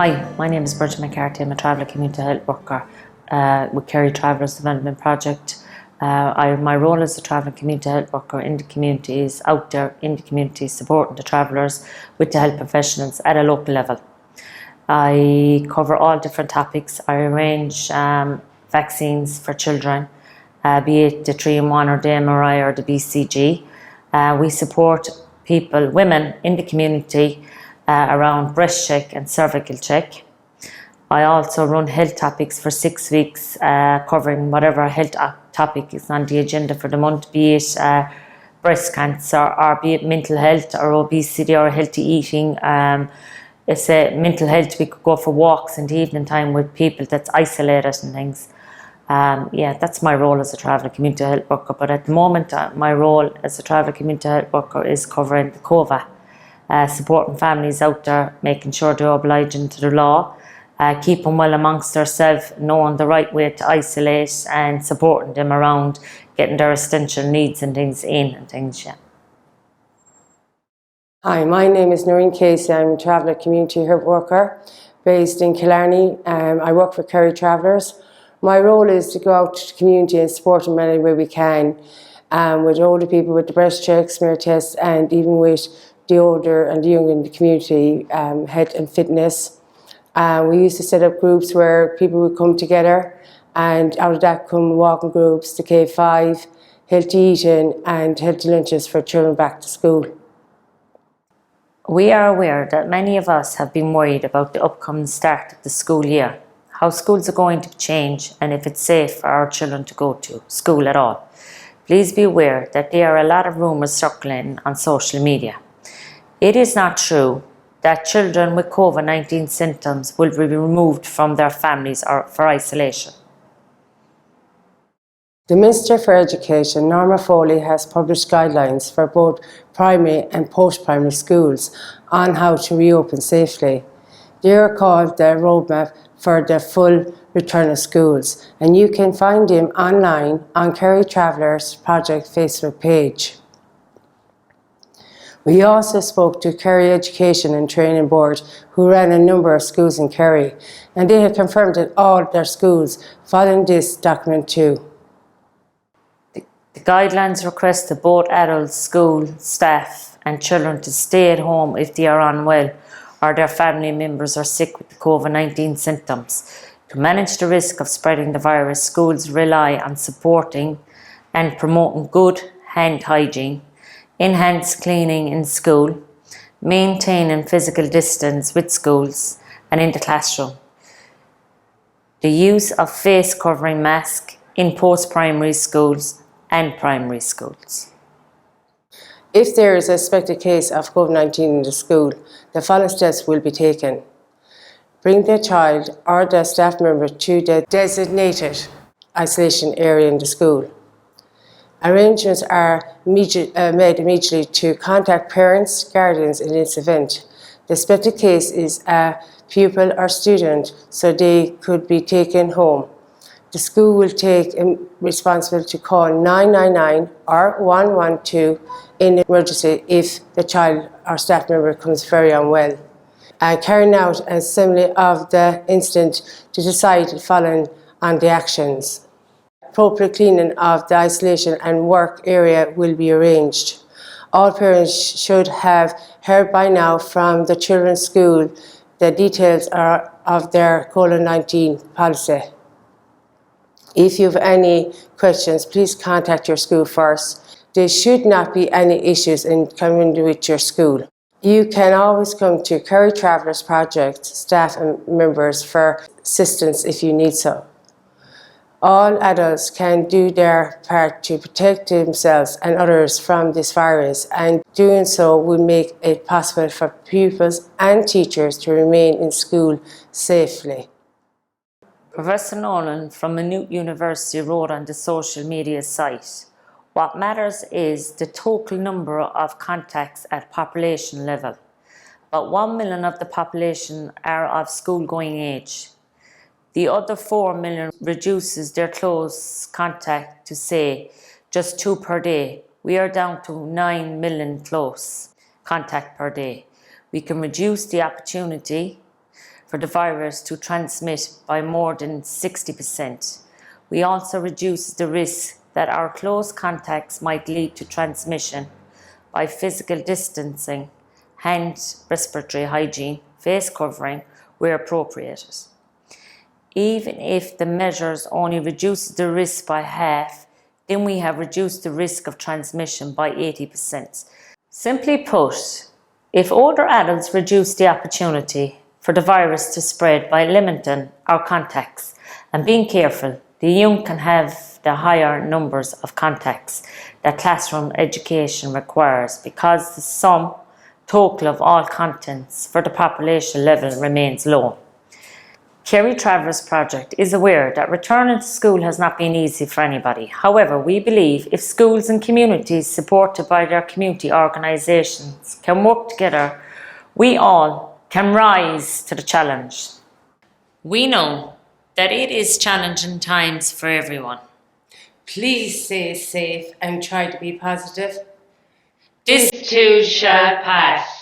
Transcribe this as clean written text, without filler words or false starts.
Hi, my name is Bridget McCarthy. I'm a traveller community health worker with Kerry Travellers Development Project. My role as a traveller community health worker in the community is out there in the community supporting the travellers with the health professionals at a local level. I cover all different topics. I arrange vaccines for children, be it the 3-in-1 or the MRI or the BCG. We support women in the community around breast check and cervical check. I also run health topics for 6 weeks, covering whatever health topic is on the agenda for the month, be it breast cancer or be it mental health or obesity or healthy eating. It's mental health. We could go for walks in the evening time with people that's isolated and things. That's my role as a traveller community health worker. But at the moment, my role as a traveller community health worker is covering the COVA. Supporting families out there, making sure they're obliging to the law, keeping well amongst themselves, knowing the right way to isolate and supporting them around getting their essential needs and things in and things, yeah. Hi, my name is Noreen Casey. I'm a traveller community health worker based in Killarney. I work for Kerry Travellers. My role is to go out to the community and support them any way we can, with older people with the breast check, smear tests, and even with the older and the young in the community, health and fitness. We used to set up groups where people would come together, and out of that come walking groups, the K5, healthy eating and healthy lunches for children back to school. We are aware that many of us have been worried about the upcoming start of the school year, how schools are going to change and if it's safe for our children to go to school at all. Please be aware that there are a lot of rumours circulating on social media. It is not true that children with COVID-19 symptoms will be removed from their families or for isolation. The Minister for Education, Norma Foley, has published guidelines for both primary and post-primary schools on how to reopen safely. They are called the Roadmap for the Full Return of Schools, and you can find them online on Kerry Travellers Project Facebook page. We also spoke to Kerry Education and Training Board, who ran a number of schools in Kerry, and they have confirmed that all their schools following this document too. The guidelines request that both adults, school staff and children to stay at home if they are unwell or their family members are sick with the COVID-19 symptoms. To manage the risk of spreading the virus, schools rely on supporting and promoting good hand hygiene, enhanced cleaning in school, maintaining physical distance with schools and in the classroom. The use of face covering masks in post-primary schools and primary schools. If there is a suspected case of COVID-19 in the school, the following steps will be taken. Bring the child or the staff member to the designated isolation area in the school. Arrangements are made immediately to contact parents, guardians in this event. The suspected case is a pupil or student, so they could be taken home. The school will take responsibility to call 999 or 112 in emergency if the child or staff member becomes very unwell. Carrying out an assembly of the incident to decide following on the actions. Appropriate cleaning of the isolation and work area will be arranged. All parents should have heard by now from the children's school the details of their COVID-19 policy. If you have any questions, please contact your school first. There should not be any issues in coming with your school. You can always come to Kerry Travellers Project staff and members for assistance if you need so. All adults can do their part to protect themselves and others from this virus, and doing so will make it possible for pupils and teachers to remain in school safely. Professor Nolan from Maynooth University wrote on the social media site, "What matters is the total number of contacts at population level. About 1 million of the population are of school-going age. The other 4 million reduces their close contact to, say, just 2 per day. We are down to 9 million close contact per day. We can reduce the opportunity for the virus to transmit by more than 60%. We also reduce the risk that our close contacts might lead to transmission by physical distancing, hand respiratory hygiene, face covering where appropriate. Even if the measures only reduce the risk by half, then we have reduced the risk of transmission by 80%. Simply put, if older adults reduce the opportunity for the virus to spread by limiting our contacts and being careful, the young can have the higher numbers of contacts that classroom education requires, because the sum total of all contents for the population level remains low. Kerry Travelers Project is aware that returning to school has not been easy for anybody. However, we believe if schools and communities supported by their community organisations can work together, we all can rise to the challenge. We know that it is challenging times for everyone. Please stay safe and try to be positive. This too shall pass.